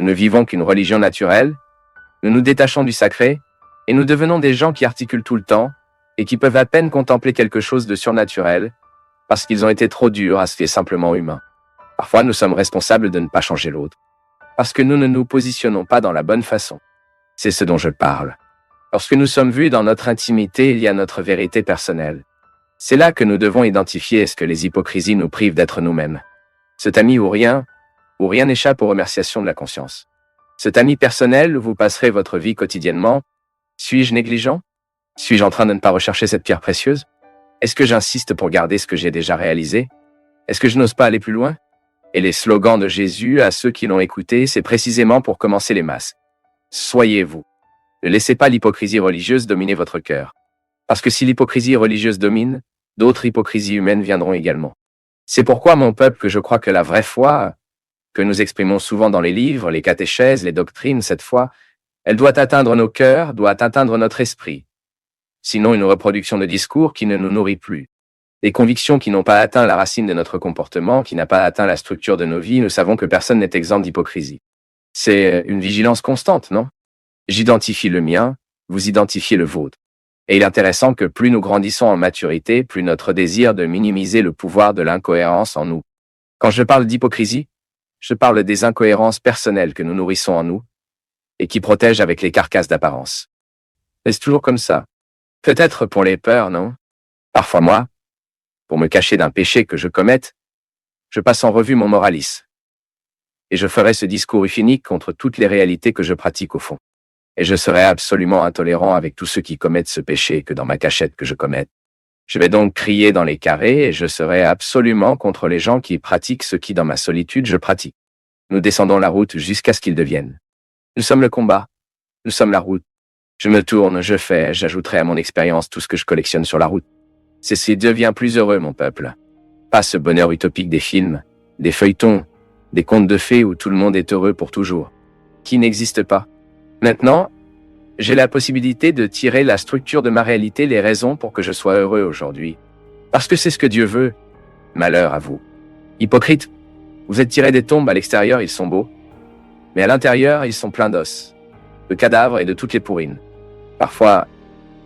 Nous ne vivons qu'une religion naturelle, nous nous détachons du sacré, et nous devenons des gens qui articulent tout le temps, et qui peuvent à peine contempler quelque chose de surnaturel, parce qu'ils ont été trop durs à ce qui est simplement humain. Parfois, nous sommes responsables de ne pas changer l'autre, parce que nous ne nous positionnons pas dans la bonne façon. C'est ce dont je parle. Lorsque nous sommes vus dans notre intimité, il y a notre vérité personnelle. C'est là que nous devons identifier ce que les hypocrisies nous privent d'être nous-mêmes. Cet ami ou rien n'échappe aux remerciations de la conscience. Cet ami personnel où vous passerez votre vie quotidiennement. Suis-je négligent? Suis-je en train de ne pas rechercher cette pierre précieuse? Est-ce que j'insiste pour garder ce que j'ai déjà réalisé? Est-ce que je n'ose pas aller plus loin? Et les slogans de Jésus à ceux qui l'ont écouté, c'est précisément pour commencer les masses. Soyez vous. Ne laissez pas l'hypocrisie religieuse dominer votre cœur. Parce que si l'hypocrisie religieuse domine, d'autres hypocrisies humaines viendront également. C'est pourquoi, mon peuple, que je crois que la vraie foi, que nous exprimons souvent dans les livres, les catéchèses, les doctrines, cette foi, elle doit atteindre nos cœurs, doit atteindre notre esprit. Sinon, une reproduction de discours qui ne nous nourrit plus. Des convictions qui n'ont pas atteint la racine de notre comportement, qui n'a pas atteint la structure de nos vies, nous savons que personne n'est exempt d'hypocrisie. C'est une vigilance constante, non? J'identifie le mien, vous identifiez le vôtre. Et il est intéressant que plus nous grandissons en maturité, plus notre désir de minimiser le pouvoir de l'incohérence en nous. Quand je parle d'hypocrisie, je parle des incohérences personnelles que nous nourrissons en nous et qui protègent avec les carcasses d'apparence. Est-ce toujours comme ça? Peut-être pour les peurs, non? Parfois moi, pour me cacher d'un péché que je commette, je passe en revue mon moralisme. Et je ferai ce discours euphonique contre toutes les réalités que je pratique au fond. Et je serai absolument intolérant avec tous ceux qui commettent ce péché que dans ma cachette que je commette. Je vais donc crier dans les carrés et je serai absolument contre les gens qui pratiquent ce qui dans ma solitude je pratique. Nous descendons la route jusqu'à ce qu'ils deviennent. Nous sommes le combat. Nous sommes la route. Je me tourne, je fais, j'ajouterai à mon expérience tout ce que je collectionne sur la route. C'est ce qui devient plus heureux, mon peuple. Pas ce bonheur utopique des films, des feuilletons, des contes de fées où tout le monde est heureux pour toujours. Qui n'existe pas. Maintenant, j'ai la possibilité de tirer la structure de ma réalité, les raisons pour que je sois heureux aujourd'hui. Parce que c'est ce que Dieu veut. Malheur à vous. Hypocrite, vous êtes tirés des tombes, à l'extérieur ils sont beaux. Mais à l'intérieur, ils sont pleins d'os, de cadavres et de toutes les pourrines. Parfois,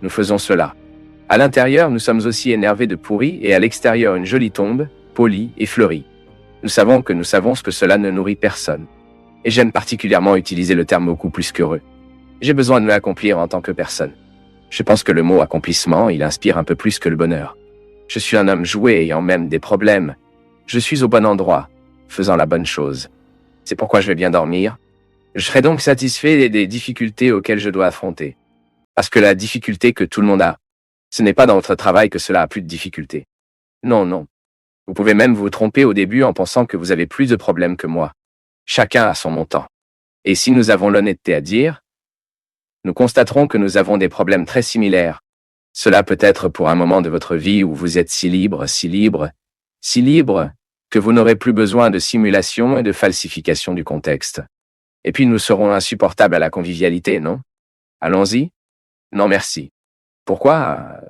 nous faisons cela. À l'intérieur, nous sommes aussi énervés de pourris et à l'extérieur, une jolie tombe, polie et fleurie. Nous savons ce que cela ne nourrit personne. Et j'aime particulièrement utiliser le terme beaucoup plus qu'heureux. J'ai besoin de m'accomplir en tant que personne. Je pense que le mot accomplissement, il inspire un peu plus que le bonheur. Je suis un homme joué ayant même des problèmes. Je suis au bon endroit, faisant la bonne chose. C'est pourquoi je vais bien dormir. Je serai donc satisfait des difficultés auxquelles je dois affronter. Parce que la difficulté que tout le monde a, ce n'est pas dans votre travail que cela a plus de difficultés. Non, non. Vous pouvez même vous tromper au début en pensant que vous avez plus de problèmes que moi. Chacun a son montant. Et si nous avons l'honnêteté à dire, nous constaterons que nous avons des problèmes très similaires. Cela peut être pour un moment de votre vie où vous êtes si libre, que vous n'aurez plus besoin de simulation et de falsification du contexte. Et puis nous serons insupportables à la convivialité, non? Allons-y? Non merci. Pourquoi?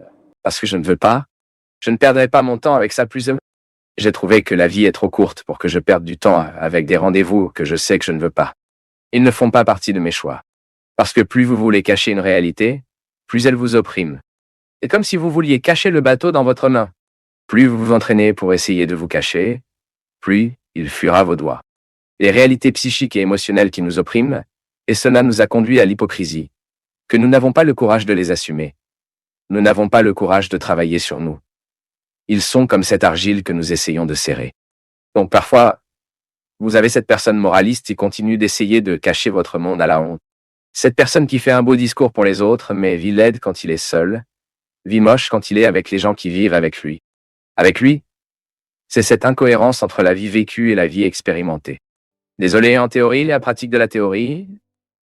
Parce que je ne veux pas. Je ne perdrai pas mon temps avec ça plus. J'ai trouvé que la vie est trop courte pour que je perde du temps avec des rendez-vous que je sais que je ne veux pas. Ils ne font pas partie de mes choix. Parce que plus vous voulez cacher une réalité, plus elle vous opprime. C'est comme si vous vouliez cacher le bateau dans votre main. Plus vous vous entraînez pour essayer de vous cacher, plus il fuira vos doigts. Les réalités psychiques et émotionnelles qui nous oppriment, et cela nous a conduit à l'hypocrisie, que nous n'avons pas le courage de les assumer. Nous n'avons pas le courage de travailler sur nous. Ils sont comme cette argile que nous essayons de serrer. Donc parfois, vous avez cette personne moraliste qui continue d'essayer de cacher votre monde à la honte. Cette personne qui fait un beau discours pour les autres, mais vit laide quand il est seul, vit moche quand il est avec les gens qui vivent avec lui. Avec lui, c'est cette incohérence entre la vie vécue et la vie expérimentée. Désolé en théorie, la pratique de la théorie,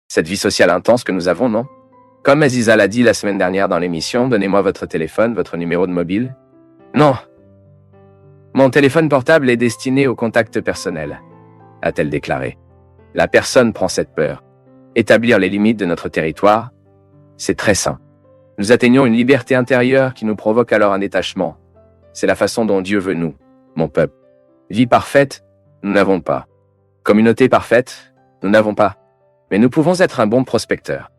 cette vie sociale intense que nous avons, non? Comme Aziza l'a dit la semaine dernière dans l'émission, donnez-moi votre téléphone, votre numéro de mobile. Non. Mon téléphone portable est destiné au contact personnel, a-t-elle déclaré. La personne prend cette peur. Établir les limites de notre territoire, c'est très sain. Nous atteignons une liberté intérieure qui nous provoque alors un détachement. C'est la façon dont Dieu veut nous, mon peuple. Vie parfaite, nous n'avons pas. Communauté parfaite, Nous n'avons pas. Mais nous pouvons être un bon prospecteur.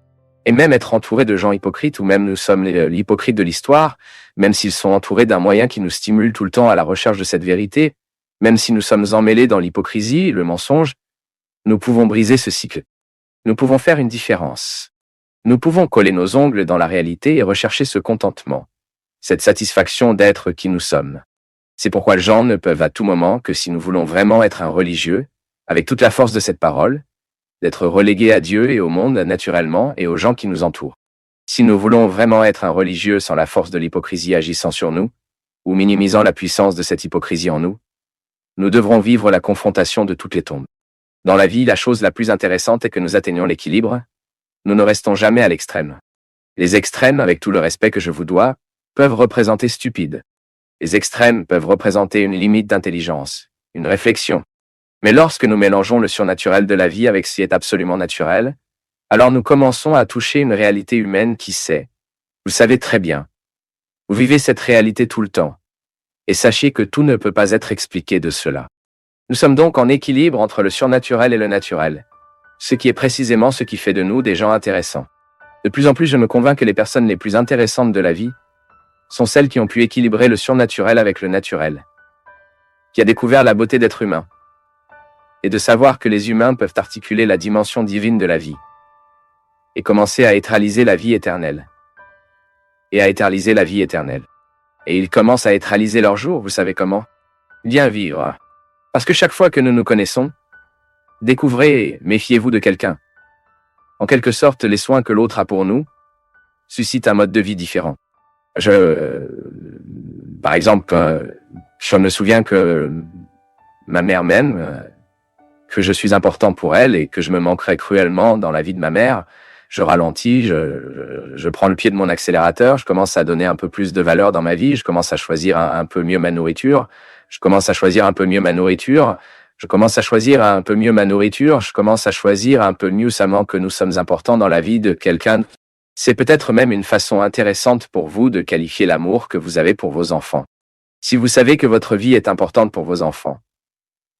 Et même être entouré de gens hypocrites, ou même nous sommes l'hypocrite de l'histoire, même s'ils sont entourés d'un moyen qui nous stimule tout le temps à la recherche de cette vérité, même si nous sommes emmêlés dans l'hypocrisie, le mensonge, nous pouvons briser ce cycle. Nous pouvons faire une différence. Nous pouvons coller nos ongles dans la réalité et rechercher ce contentement, cette satisfaction d'être qui nous sommes. C'est pourquoi les gens ne peuvent à tout moment que si nous voulons vraiment être un religieux, avec toute la force de cette parole, d'être relégués à Dieu et au monde naturellement et aux gens qui nous entourent. Si nous voulons vraiment être un religieux sans la force de l'hypocrisie agissant sur nous, ou minimisant la puissance de cette hypocrisie en nous, nous devrons vivre la confrontation de toutes les tombes. Dans la vie, la chose la plus intéressante est que nous atteignions l'équilibre. Nous ne restons jamais à l'extrême. Les extrêmes, avec tout le respect que je vous dois, peuvent représenter stupide. Les extrêmes peuvent représenter une limite d'intelligence, une réflexion. Mais lorsque nous mélangeons le surnaturel de la vie avec ce qui est absolument naturel, alors nous commençons à toucher une réalité humaine qui sait. Vous savez très bien. Vous vivez cette réalité tout le temps. Et sachez que tout ne peut pas être expliqué de cela. Nous sommes donc en équilibre entre le surnaturel et le naturel, ce qui est précisément ce qui fait de nous des gens intéressants. De plus en plus, je me convainc que les personnes les plus intéressantes de la vie sont celles qui ont pu équilibrer le surnaturel avec le naturel, qui a découvert la beauté d'être humain, et de savoir que les humains peuvent articuler la dimension divine de la vie, et commencer à éternaliser la vie éternelle, et à éterniser la vie éternelle. Et ils commencent à éternaliser leur jour, vous savez comment? Bien vivre. Parce que chaque fois que nous nous connaissons, découvrez et méfiez-vous de quelqu'un. En quelque sorte, les soins que l'autre a pour nous suscitent un mode de vie différent. Par exemple, je me souviens que ma mère m'aime, que je suis important pour elle et que je me manquerai cruellement dans la vie de ma mère. Je ralentis, je prends le pied de mon accélérateur, je commence à donner un peu plus de valeur dans ma vie, je commence à choisir un peu mieux ma nourriture, je commence à choisir un peu mieux ma nourriture, je commence à choisir un peu mieux ma nourriture, je commence à choisir un peu mieux seulement que nous sommes importants dans la vie de quelqu'un. C'est peut-être même une façon intéressante pour vous de qualifier l'amour que vous avez pour vos enfants. Si vous savez que votre vie est importante pour vos enfants,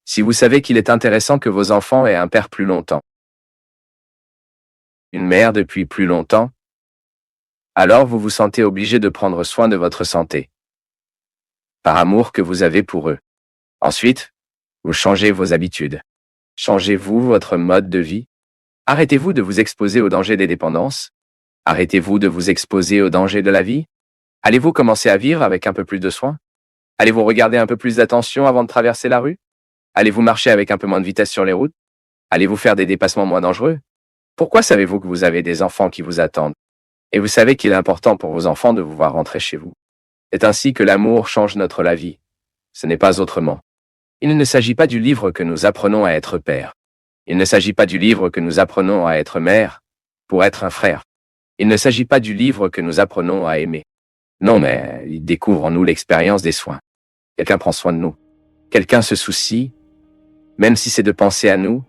si vous savez qu'il est intéressant que vos enfants aient un père plus longtemps, une mère depuis plus longtemps, alors vous vous sentez obligé de prendre soin de votre santé, par amour que vous avez pour eux. Ensuite, vous changez vos habitudes. Changez-vous votre mode de vie. Arrêtez-vous de vous exposer aux dangers des dépendances. Arrêtez-vous de vous exposer aux dangers de la vie. Allez-vous commencer à vivre avec un peu plus de soin? Allez-vous regarder un peu plus d'attention avant de traverser la rue? Allez-vous marcher avec un peu moins de vitesse sur les routes? Allez-vous faire des dépassements moins dangereux? Pourquoi savez-vous que vous avez des enfants qui vous attendent? Et vous savez qu'il est important pour vos enfants de vous voir rentrer chez vous. C'est ainsi que l'amour change la vie. Ce n'est pas autrement. Il ne s'agit pas du livre que nous apprenons à être père. Il ne s'agit pas du livre que nous apprenons à être mère, pour être un frère. Il ne s'agit pas du livre que nous apprenons à aimer. Non, mais il découvre en nous l'expérience des soins. Quelqu'un prend soin de nous. Quelqu'un se soucie, même si c'est de penser à nous,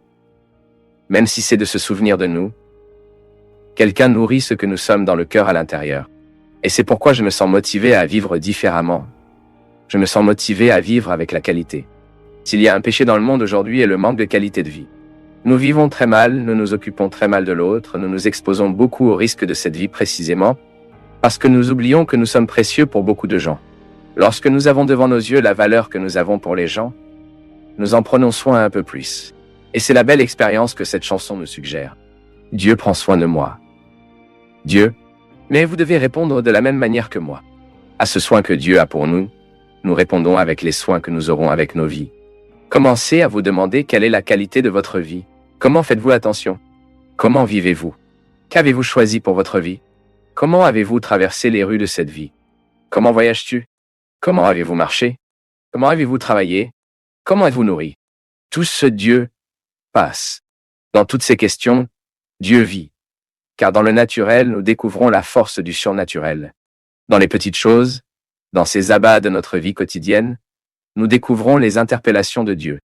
même si c'est de se souvenir de nous. Quelqu'un nourrit ce que nous sommes dans le cœur à l'intérieur. Et c'est pourquoi je me sens motivé à vivre différemment. Je me sens motivé à vivre avec la qualité. S'il y a un péché dans le monde aujourd'hui et le manque de qualité de vie. Nous vivons très mal, nous nous occupons très mal de l'autre, nous nous exposons beaucoup au risque de cette vie précisément, parce que nous oublions que nous sommes précieux pour beaucoup de gens. Lorsque nous avons devant nos yeux la valeur que nous avons pour les gens, nous en prenons soin un peu plus. Et c'est la belle expérience que cette chanson nous suggère. Dieu prend soin de moi. Dieu, mais vous devez répondre de la même manière que moi. À ce soin que Dieu a pour nous, nous répondons avec les soins que nous aurons avec nos vies. Commencez à vous demander quelle est la qualité de votre vie. Comment faites-vous attention? Comment vivez-vous? Qu'avez-vous choisi pour votre vie? Comment avez-vous traversé les rues de cette vie? Comment voyages-tu? Comment avez-vous marché? Comment avez-vous travaillé? Comment êtes-vous nourri? Tout ce Dieu passe. Dans toutes ces questions, Dieu vit. Car dans le naturel, nous découvrons la force du surnaturel. Dans les petites choses, dans ces abats de notre vie quotidienne, nous découvrons les interpellations de Dieu.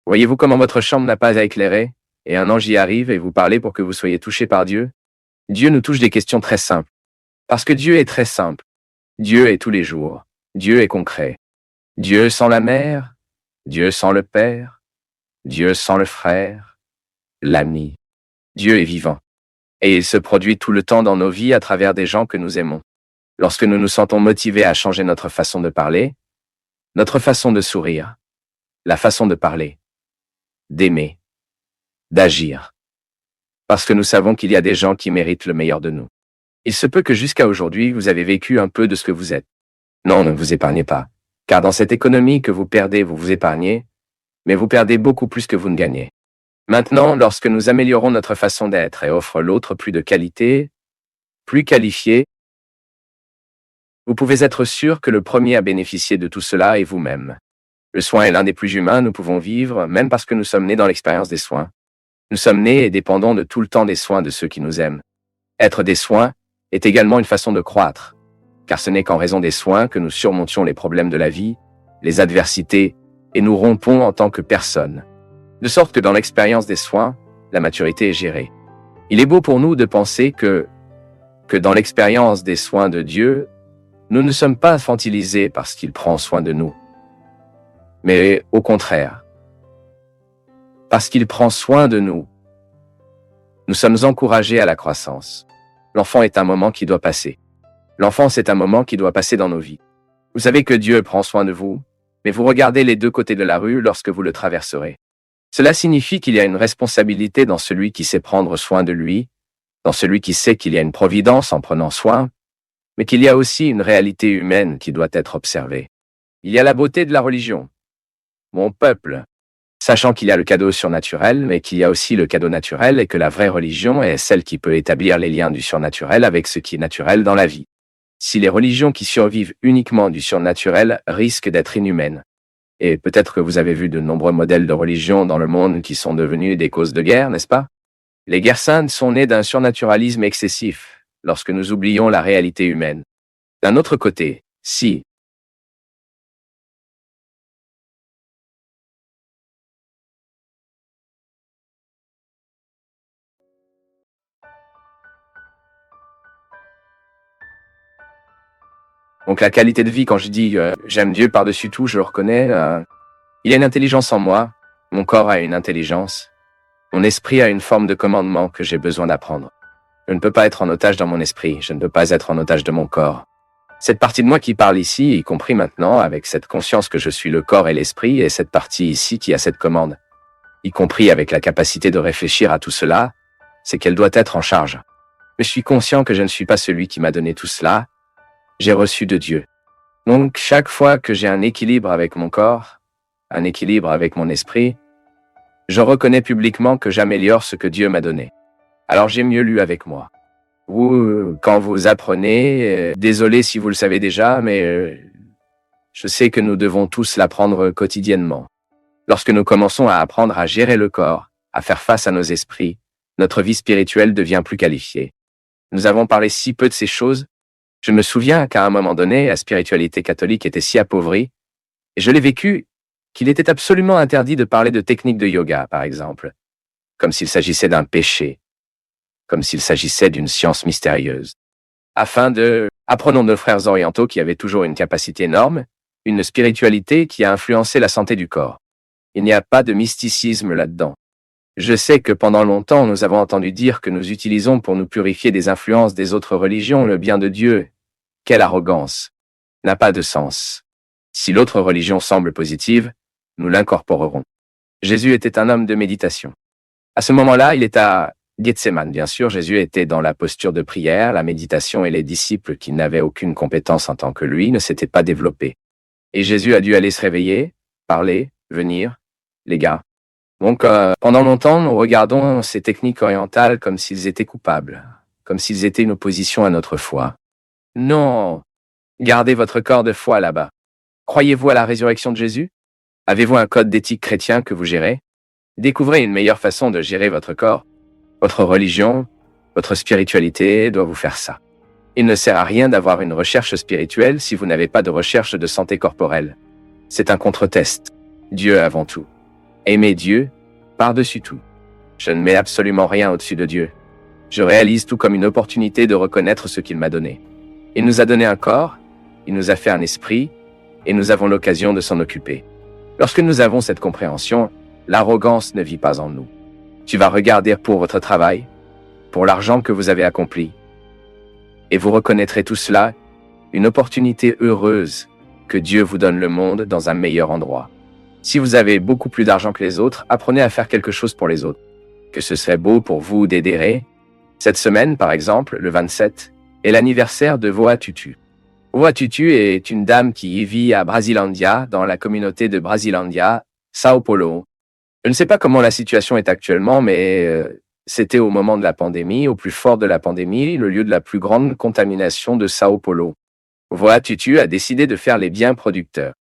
Voyez-vous comment votre chambre n'a pas à éclairer, et un ange y arrive et vous parle pour que vous soyez touchés par Dieu? Dieu nous touche des questions très simples. Parce que Dieu est très simple. Dieu est tous les jours. Dieu est concret. Dieu sans la mère, Dieu sans le père, Dieu sans le frère, l'ami. Dieu est vivant. Et il se produit tout le temps dans nos vies à travers des gens que nous aimons. Lorsque nous nous sentons motivés à changer notre façon de parler, notre façon de sourire, la façon de parler, d'aimer, d'agir. Parce que nous savons qu'il y a des gens qui méritent le meilleur de nous. Il se peut que jusqu'à aujourd'hui, vous avez vécu un peu de ce que vous êtes. Non, ne vous épargnez pas. Car dans cette économie que vous perdez, vous vous épargnez, mais vous perdez beaucoup plus que vous ne gagnez. Maintenant, lorsque nous améliorons notre façon d'être et offrons l'autre plus de qualité, plus qualifié, vous pouvez être sûr que le premier à bénéficier de tout cela est vous-même. Le soin est l'un des plus humains nous pouvons vivre, même parce que nous sommes nés dans l'expérience des soins. Nous sommes nés et dépendons de tout le temps des soins de ceux qui nous aiment. Être des soins est également une façon de croître, car ce n'est qu'en raison des soins que nous surmontions les problèmes de la vie, les adversités, et nous rompons en tant que personne. De sorte que dans l'expérience des soins, la maturité est gérée. Il est beau pour nous de penser que dans l'expérience des soins de Dieu, nous ne sommes pas infantilisés parce qu'il prend soin de nous. Mais au contraire, parce qu'il prend soin de nous, nous sommes encouragés à la croissance. L'enfant est un moment qui doit passer. L'enfance est un moment qui doit passer dans nos vies. Vous savez que Dieu prend soin de vous, mais vous regardez les deux côtés de la rue lorsque vous le traverserez. Cela signifie qu'il y a une responsabilité dans celui qui sait prendre soin de lui, dans celui qui sait qu'il y a une providence en prenant soin, mais qu'il y a aussi une réalité humaine qui doit être observée. Il y a la beauté de la religion. Mon peuple, sachant qu'il y a le cadeau surnaturel, mais qu'il y a aussi le cadeau naturel et que la vraie religion est celle qui peut établir les liens du surnaturel avec ce qui est naturel dans la vie. Si les religions qui survivent uniquement du surnaturel risquent d'être inhumaines. Et peut-être que vous avez vu de nombreux modèles de religion dans le monde qui sont devenus des causes de guerre, n'est-ce pas? Les guerres saintes sont nées d'un surnaturalisme excessif, lorsque nous oublions la réalité humaine. D'un autre côté, si donc la qualité de vie, quand je dis j'aime Dieu par-dessus tout, je le reconnais, il y a une intelligence en moi, mon corps a une intelligence, mon esprit a une forme de commandement que j'ai besoin d'apprendre. Je ne peux pas être en otage dans mon esprit, je ne peux pas être en otage de mon corps. Cette partie de moi qui parle ici, y compris maintenant, avec cette conscience que je suis le corps et l'esprit, et cette partie ici qui a cette commande, y compris avec la capacité de réfléchir à tout cela, c'est qu'elle doit être en charge. Mais je suis conscient que je ne suis pas celui qui m'a donné tout cela, j'ai reçu de Dieu. Donc chaque fois que j'ai un équilibre avec mon corps, un équilibre avec mon esprit, je reconnais publiquement que j'améliore ce que Dieu m'a donné. Alors j'ai mieux lu avec moi. Ou quand vous apprenez, désolé si vous le savez déjà, mais je sais que nous devons tous l'apprendre quotidiennement. Lorsque nous commençons à apprendre à gérer le corps, à faire face à nos esprits, notre vie spirituelle devient plus qualifiée. Nous avons parlé si peu de ces choses. Je me souviens qu'à un moment donné, la spiritualité catholique était si appauvrie, et je l'ai vécu, qu'il était absolument interdit de parler de techniques de yoga, par exemple, comme s'il s'agissait d'un péché, comme s'il s'agissait d'une science mystérieuse. Apprenons nos frères orientaux qui avaient toujours une capacité énorme, une spiritualité qui a influencé la santé du corps. Il n'y a pas de mysticisme là-dedans. Je sais que pendant longtemps, nous avons entendu dire que nous utilisons pour nous purifier des influences des autres religions le bien de Dieu. Quelle arrogance! N'a pas de sens. Si l'autre religion semble positive, nous l'incorporerons. Jésus était un homme de méditation. À ce moment-là, il est à Gethsémane, bien sûr. Jésus était dans la posture de prière, la méditation, et les disciples qui n'avaient aucune compétence en tant que lui ne s'étaient pas développés. Et Jésus a dû aller se réveiller, parler, venir. Les gars. Donc, pendant longtemps, nous regardons ces techniques orientales comme s'ils étaient coupables, comme s'ils étaient une opposition à notre foi. Non! Gardez votre corps de foi là-bas. Croyez-vous à la résurrection de Jésus? Avez-vous un code d'éthique chrétien que vous gérez? Découvrez une meilleure façon de gérer votre corps. Votre religion, votre spiritualité doit vous faire ça. Il ne sert à rien d'avoir une recherche spirituelle si vous n'avez pas de recherche de santé corporelle. C'est un contre-test. Dieu avant tout. Aimez Dieu, par-dessus tout. Je ne mets absolument rien au-dessus de Dieu. Je réalise tout comme une opportunité de reconnaître ce qu'il m'a donné. Il nous a donné un corps, il nous a fait un esprit, et nous avons l'occasion de s'en occuper. Lorsque nous avons cette compréhension, l'arrogance ne vit pas en nous. Tu vas regarder pour votre travail, pour l'argent que vous avez accompli. Et vous reconnaîtrez tout cela, une opportunité heureuse que Dieu vous donne le monde dans un meilleur endroit. Si vous avez beaucoup plus d'argent que les autres, apprenez à faire quelque chose pour les autres. Que ce serait beau pour vous d'aider. Cette semaine, par exemple, le 27, est l'anniversaire de Voa Tutu. Voa Tutu est une dame qui vit à Brasilandia, dans la communauté de Brasilandia, Sao Paulo. Je ne sais pas comment la situation est actuellement, mais c'était au moment de la pandémie, au plus fort de la pandémie, le lieu de la plus grande contamination de Sao Paulo. Voa Tutu a décidé de faire les biens producteurs.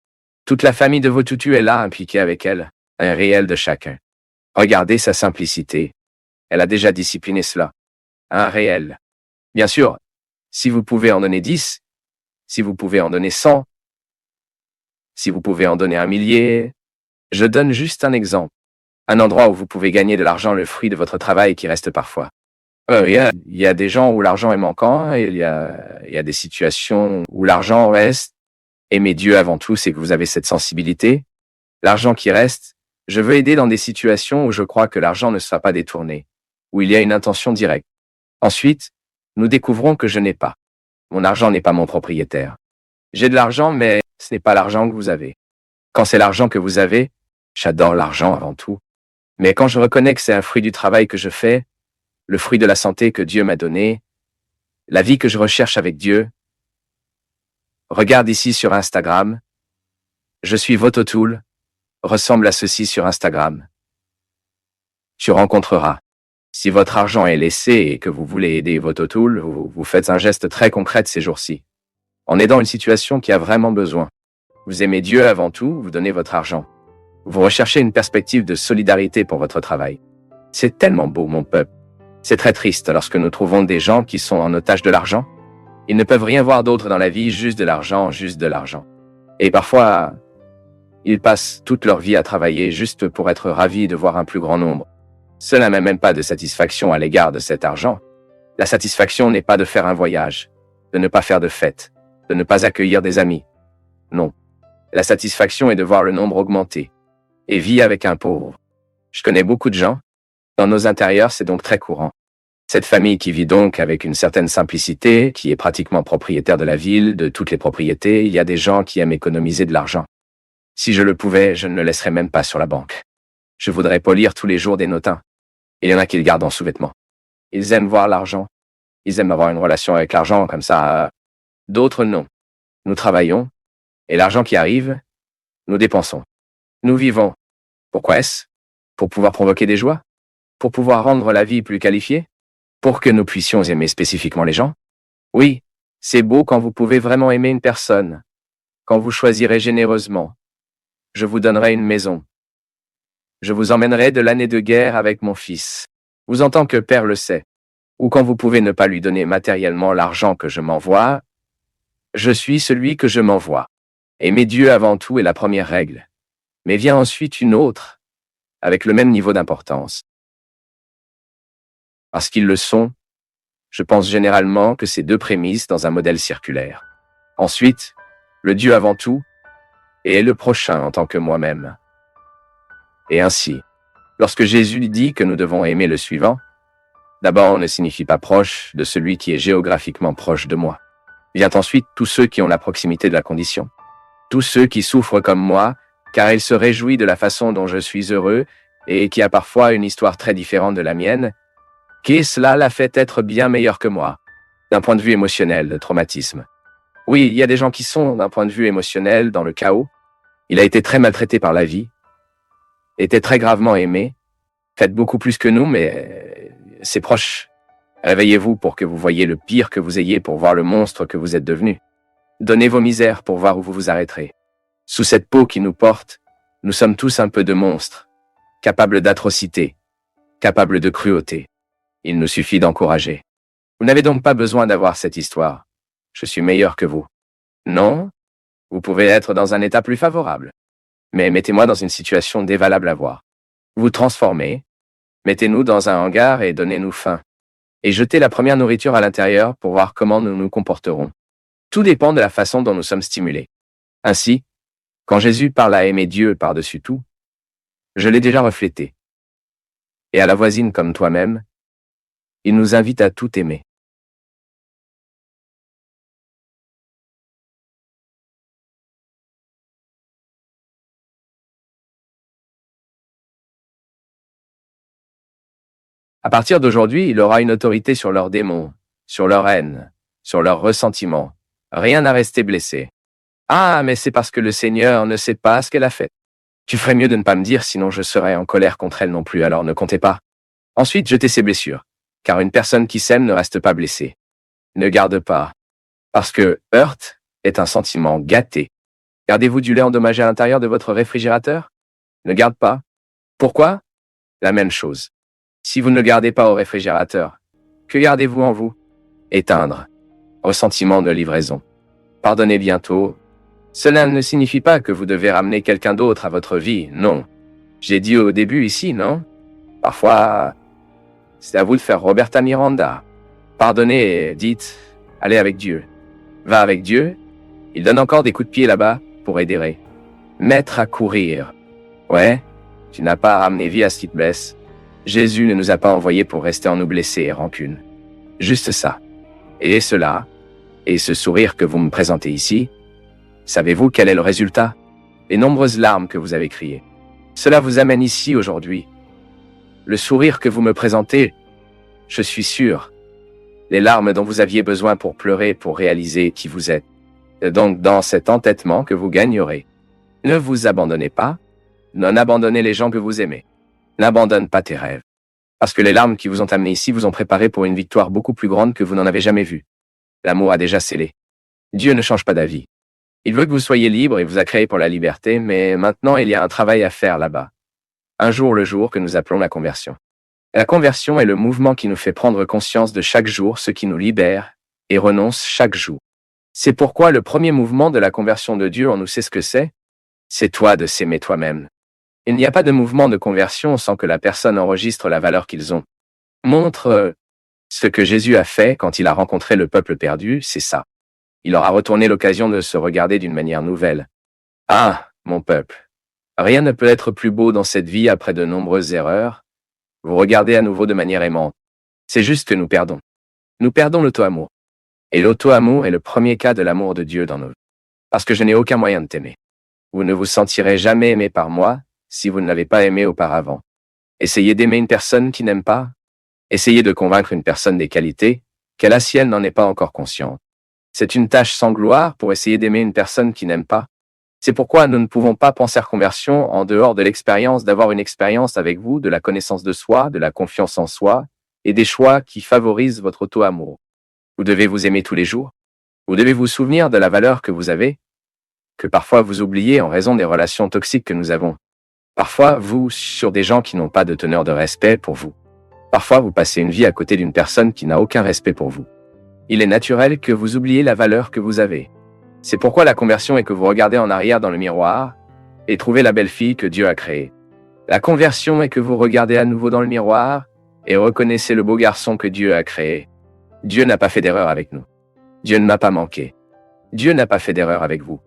Toute la famille de Voa Tutu est là, impliquée avec elle, un réel de chacun. Regardez sa simplicité. Elle a déjà discipliné cela. Un réel. Bien sûr, si vous pouvez en donner 10, si vous pouvez en donner 100, si vous pouvez en donner 1 millier, je donne juste un exemple. Un endroit où vous pouvez gagner de l'argent, le fruit de votre travail qui reste parfois. Il y a des gens où l'argent est manquant, et il y a des situations où l'argent reste. Aimez Dieu avant tout, c'est que vous avez cette sensibilité. L'argent qui reste, je veux aider dans des situations où je crois que l'argent ne sera pas détourné, où il y a une intention directe. Ensuite, nous découvrons que je n'ai pas. Mon argent n'est pas mon propriétaire. J'ai de l'argent, mais ce n'est pas l'argent que vous avez. Quand c'est l'argent que vous avez, j'adore l'argent avant tout. Mais quand je reconnais que c'est un fruit du travail que je fais, le fruit de la santé que Dieu m'a donné, la vie que je recherche avec Dieu, regarde ici sur Instagram, je suis Vototool, ressemble à ceci sur Instagram. Tu rencontreras. Si votre argent est laissé et que vous voulez aider Vototool, vous faites un geste très concret ces jours-ci. En aidant une situation qui a vraiment besoin. Vous aimez Dieu avant tout, vous donnez votre argent. Vous recherchez une perspective de solidarité pour votre travail. C'est tellement beau, mon peuple. C'est très triste lorsque nous trouvons des gens qui sont en otage de l'argent. Ils ne peuvent rien voir d'autre dans la vie, juste de l'argent, juste de l'argent. Et parfois, ils passent toute leur vie à travailler juste pour être ravis de voir un plus grand nombre. Cela n'a même pas de satisfaction à l'égard de cet argent. La satisfaction n'est pas de faire un voyage, de ne pas faire de fête, de ne pas accueillir des amis. Non. La satisfaction est de voir le nombre augmenter. Et vit avec un pauvre. Je connais beaucoup de gens. Dans nos intérieurs, c'est donc très courant. Cette famille qui vit donc avec une certaine simplicité, qui est pratiquement propriétaire de la ville, de toutes les propriétés, il y a des gens qui aiment économiser de l'argent. Si je le pouvais, je ne le laisserais même pas sur la banque. Je voudrais polir tous les jours des notins. Il y en a qui le gardent en sous-vêtements. Ils aiment voir l'argent. Ils aiment avoir une relation avec l'argent comme ça. D'autres non. Nous travaillons, et l'argent qui arrive, nous dépensons. Nous vivons. Pourquoi est-ce? Pour pouvoir provoquer des joies? Pour pouvoir rendre la vie plus qualifiée? Pour que nous puissions aimer spécifiquement les gens? Oui, c'est beau quand vous pouvez vraiment aimer une personne. Quand vous choisirez généreusement. Je vous donnerai une maison. Je vous emmènerai de l'année de guerre avec mon fils. Vous en tant que père le sait. Ou quand vous pouvez ne pas lui donner matériellement l'argent que je m'envoie, je suis celui que je m'envoie. Aimer Dieu avant tout est la première règle. Mais vient ensuite une autre, avec le même niveau d'importance. Parce qu'ils le sont, je pense généralement que c'est deux prémices dans un modèle circulaire. Ensuite, le Dieu avant tout, et le prochain en tant que moi-même. Et ainsi, lorsque Jésus dit que nous devons aimer le suivant, d'abord ne signifie pas proche de celui qui est géographiquement proche de moi. Vient ensuite tous ceux qui ont la proximité de la condition. Tous ceux qui souffrent comme moi, car il se réjouit de la façon dont je suis heureux, et qui a parfois une histoire très différente de la mienne, qui cela l'a fait être bien meilleur que moi, d'un point de vue émotionnel, de traumatisme. Oui, il y a des gens qui sont, d'un point de vue émotionnel, dans le chaos. Il a été très maltraité par la vie, était très gravement aimé, fait beaucoup plus que nous, mais c'est proche. Réveillez-vous pour que vous voyiez le pire que vous ayez pour voir le monstre que vous êtes devenu. Donnez vos misères pour voir où vous vous arrêterez. Sous cette peau qui nous porte, nous sommes tous un peu de monstres, capables d'atrocités, capables de cruauté. Il nous suffit d'encourager. Vous n'avez donc pas besoin d'avoir cette histoire. Je suis meilleur que vous. Non, vous pouvez être dans un état plus favorable. Mais mettez-moi dans une situation dévalable à voir. Vous transformez, mettez-nous dans un hangar et donnez-nous faim. Et jetez la première nourriture à l'intérieur pour voir comment nous nous comporterons. Tout dépend de la façon dont nous sommes stimulés. Ainsi, quand Jésus parle à aimer Dieu par-dessus tout, je l'ai déjà reflété. et à la voisine comme toi-même. Il nous invite à tout aimer. À partir d'aujourd'hui, il aura une autorité sur leurs démons, sur leur haine, sur leurs ressentiments. Rien n'a resté blessé. Ah, mais c'est parce que le Seigneur ne sait pas ce qu'elle a fait. Tu ferais mieux de ne pas me dire, sinon je serais en colère contre elle non plus, alors ne comptez pas. Ensuite, jetez ses blessures, car une personne qui s'aime ne reste pas blessée. Ne garde pas, parce que hurt est un sentiment gâté. Gardez-vous du lait endommagé à l'intérieur de votre réfrigérateur? Ne garde pas. Pourquoi? La même chose. Si vous ne le gardez pas au réfrigérateur, que gardez-vous en vous? Éteindre. Ressentiment de livraison. Pardonnez bientôt. Cela ne signifie pas que vous devez ramener quelqu'un d'autre à votre vie, non. J'ai dit au début ici, non? Parfois, c'est à vous de faire Roberta Miranda. Pardonnez et dites, allez avec Dieu. Va avec Dieu. Il donne encore des coups de pied là-bas pour aider. Mettre à courir. Ouais, tu n'as pas ramené vie à ce qui te blesse. Jésus ne nous a pas envoyés pour rester en nous blessés et rancune. Juste ça. Et cela, et ce sourire que vous me présentez ici, savez-vous quel est le résultat? Les nombreuses larmes que vous avez criées. Cela vous amène ici aujourd'hui. Le sourire que vous me présentez, je suis sûr. Les larmes dont vous aviez besoin pour pleurer, pour réaliser qui vous êtes. Et donc dans cet entêtement que vous gagnerez. Ne vous abandonnez pas. Non abandonnez les gens que vous aimez. N'abandonne pas tes rêves. Parce que les larmes qui vous ont amené ici vous ont préparé pour une victoire beaucoup plus grande que vous n'en avez jamais vue. L'amour a déjà scellé. Dieu ne change pas d'avis. Il veut que vous soyez libre et vous a créé pour la liberté, mais maintenant il y a un travail à faire là-bas. Un jour le jour que nous appelons la conversion. La conversion est le mouvement qui nous fait prendre conscience de chaque jour ce qui nous libère et renonce chaque jour. C'est pourquoi le premier mouvement de la conversion de Dieu, on nous sait ce que c'est? C'est toi de s'aimer toi-même. Il n'y a pas de mouvement de conversion sans que la personne enregistre la valeur qu'ils ont. Montre ce que Jésus a fait quand il a rencontré le peuple perdu, c'est ça. Il leur a retourné l'occasion de se regarder d'une manière nouvelle. Ah, mon peuple, rien ne peut être plus beau dans cette vie après de nombreuses erreurs. Vous regardez à nouveau de manière aimante. C'est juste que nous perdons. Nous perdons l'auto-amour. Et l'auto-amour est le premier cas de l'amour de Dieu dans nos vies. Parce que je n'ai aucun moyen de t'aimer. Vous ne vous sentirez jamais aimé par moi si vous ne l'avez pas aimé auparavant. Essayez d'aimer une personne qui n'aime pas. Essayez de convaincre une personne des qualités qu'elle a si elle n'en est pas encore consciente. C'est une tâche sans gloire pour essayer d'aimer une personne qui n'aime pas. C'est pourquoi nous ne pouvons pas penser à conversion en dehors de l'expérience d'avoir une expérience avec vous, de la connaissance de soi, de la confiance en soi et des choix qui favorisent votre auto-amour. Vous devez vous aimer tous les jours. Vous devez vous souvenir de la valeur que vous avez, que parfois vous oubliez en raison des relations toxiques que nous avons. Parfois, vous, sur des gens qui n'ont pas de teneur de respect pour vous. Parfois, vous passez une vie à côté d'une personne qui n'a aucun respect pour vous. Il est naturel que vous oubliez la valeur que vous avez. C'est pourquoi la conversion est que vous regardez en arrière dans le miroir et trouvez la belle fille que Dieu a créée. La conversion est que vous regardez à nouveau dans le miroir et reconnaissez le beau garçon que Dieu a créé. Dieu n'a pas fait d'erreur avec nous. Dieu ne m'a pas manqué. Dieu n'a pas fait d'erreur avec vous.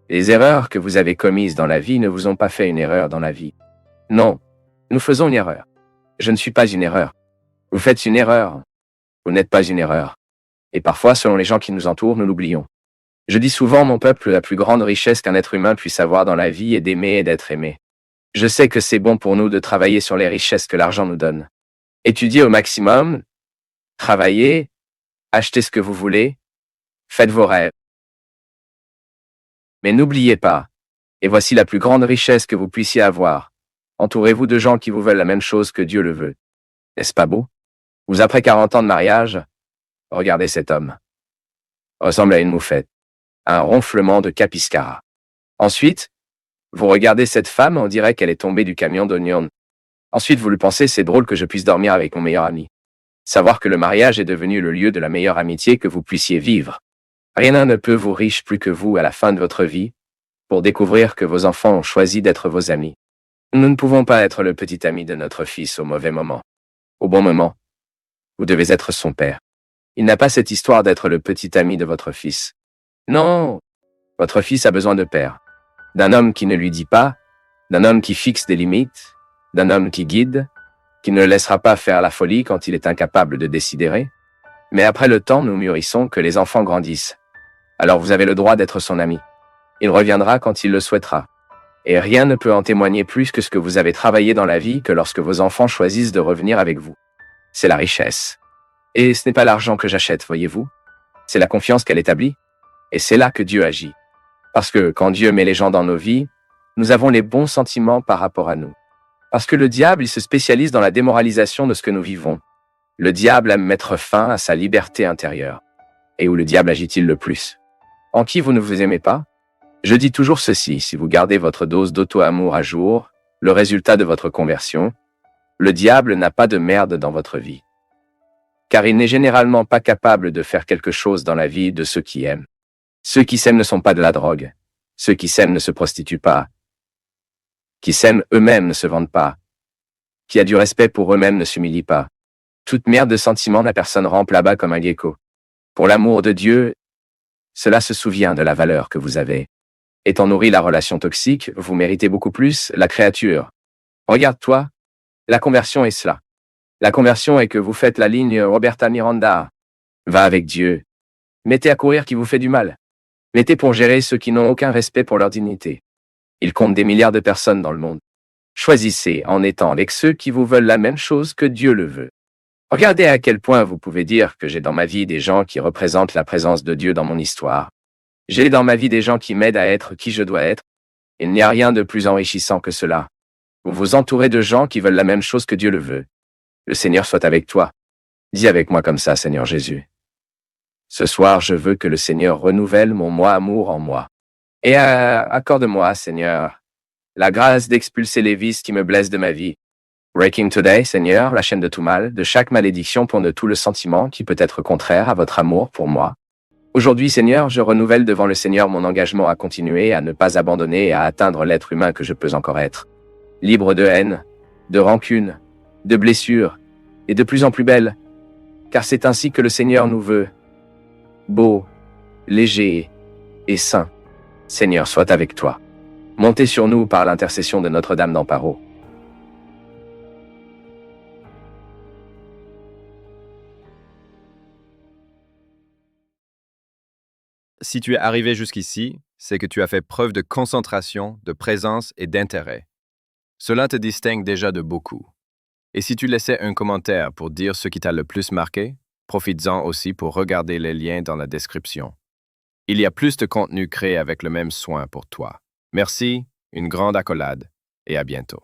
Les erreurs que vous avez commises dans la vie ne vous ont pas fait une erreur dans la vie. Non, nous faisons une erreur. Je ne suis pas une erreur. Vous faites une erreur. Vous n'êtes pas une erreur. Et parfois, selon les gens qui nous entourent, nous l'oublions. Je dis souvent, mon peuple, la plus grande richesse qu'un être humain puisse avoir dans la vie est d'aimer et d'être aimé. Je sais que c'est bon pour nous de travailler sur les richesses que l'argent nous donne. Étudiez au maximum, travaillez, achetez ce que vous voulez, faites vos rêves. Mais n'oubliez pas, et voici la plus grande richesse que vous puissiez avoir, entourez-vous de gens qui vous veulent la même chose que Dieu le veut. N'est-ce pas beau? Vous, après 40 ans de mariage, regardez cet homme. Ressemble à une moufette. Un ronflement de capiscara. Ensuite, vous regardez cette femme, on dirait qu'elle est tombée du camion d'oignons. Ensuite, vous lui pensez, c'est drôle que je puisse dormir avec mon meilleur ami. Savoir que le mariage est devenu le lieu de la meilleure amitié que vous puissiez vivre. Rien ne peut vous riche plus que vous à la fin de votre vie, pour découvrir que vos enfants ont choisi d'être vos amis. Nous ne pouvons pas être le petit ami de notre fils au mauvais moment. Au bon moment, vous devez être son père. Il n'a pas cette histoire d'être le petit ami de votre fils. Non, votre fils a besoin de père. D'un homme qui ne lui dit pas, d'un homme qui fixe des limites, d'un homme qui guide, Qu'il ne le laissera pas faire la folie quand il est incapable de décider. Mais après le temps, nous mûrissons, que les enfants grandissent. Alors vous avez le droit d'être son ami. Il reviendra quand il le souhaitera. Et rien ne peut en témoigner plus que ce que vous avez travaillé dans la vie que lorsque vos enfants choisissent de revenir avec vous. C'est la richesse. Et ce n'est pas l'argent que j'achète, voyez-vous. C'est la confiance qu'elle établit. Et c'est là que Dieu agit. Parce que quand Dieu met les gens dans nos vies, nous avons les bons sentiments par rapport à nous. Parce que le diable, il se spécialise dans la démoralisation de ce que nous vivons. Le diable aime mettre fin à sa liberté intérieure. Et où le diable agit-il le plus? En qui vous ne vous aimez pas? Je dis toujours ceci, si vous gardez votre dose d'auto-amour à jour, le résultat de votre conversion, le diable n'a pas de merde dans votre vie. Car il n'est généralement pas capable de faire quelque chose dans la vie de ceux qui aiment. Ceux qui s'aiment ne sont pas de la drogue. Ceux qui s'aiment ne se prostituent pas. Qui s'aiment eux-mêmes ne se vendent pas. Qui a du respect pour eux-mêmes ne s'humilie pas. Toute merde de sentiments, la personne rampe là-bas comme un gecko. Pour l'amour de Dieu, cela se souvient de la valeur que vous avez. Étant nourri la relation toxique, vous méritez beaucoup plus la créature. Regarde-toi, la conversion est cela. La conversion est que vous faites la ligne Roberta Miranda. Va avec Dieu. Mettez à courir qui vous fait du mal. Mettez pour gérer ceux qui n'ont aucun respect pour leur dignité. Il compte des milliards de personnes dans le monde. Choisissez en étant avec ceux qui vous veulent la même chose que Dieu le veut. Regardez à quel point vous pouvez dire que j'ai dans ma vie des gens qui représentent la présence de Dieu dans mon histoire. J'ai dans ma vie des gens qui m'aident à être qui je dois être. Il n'y a rien de plus enrichissant que cela. Vous vous entourez de gens qui veulent la même chose que Dieu le veut. Le Seigneur soit avec toi. Dis avec moi comme ça, Seigneur Jésus. Ce soir, je veux que le Seigneur renouvelle mon moi-amour en moi. Et accorde-moi, Seigneur, la grâce d'expulser les vices qui me blessent de ma vie. Breaking Today, Seigneur, la chaîne de tout mal, de chaque malédiction pour de tout le sentiment qui peut être contraire à votre amour pour moi. Aujourd'hui, Seigneur, je renouvelle devant le Seigneur mon engagement à continuer, à ne pas abandonner et à atteindre l'être humain que je peux encore être. Libre de haine, de rancune, de blessures, et de plus en plus belle. Car c'est ainsi que le Seigneur nous veut. Beau, léger et saint. Seigneur, soit avec toi. Montez sur nous par l'intercession de Notre-Dame d'Amparo. Si tu es arrivé jusqu'ici, c'est que tu as fait preuve de concentration, de présence et d'intérêt. Cela te distingue déjà de beaucoup. Et si tu laissais un commentaire pour dire ce qui t'a le plus marqué, profites-en aussi pour regarder les liens dans la description. Il y a plus de contenu créé avec le même soin pour toi. Merci, une grande accolade et à bientôt.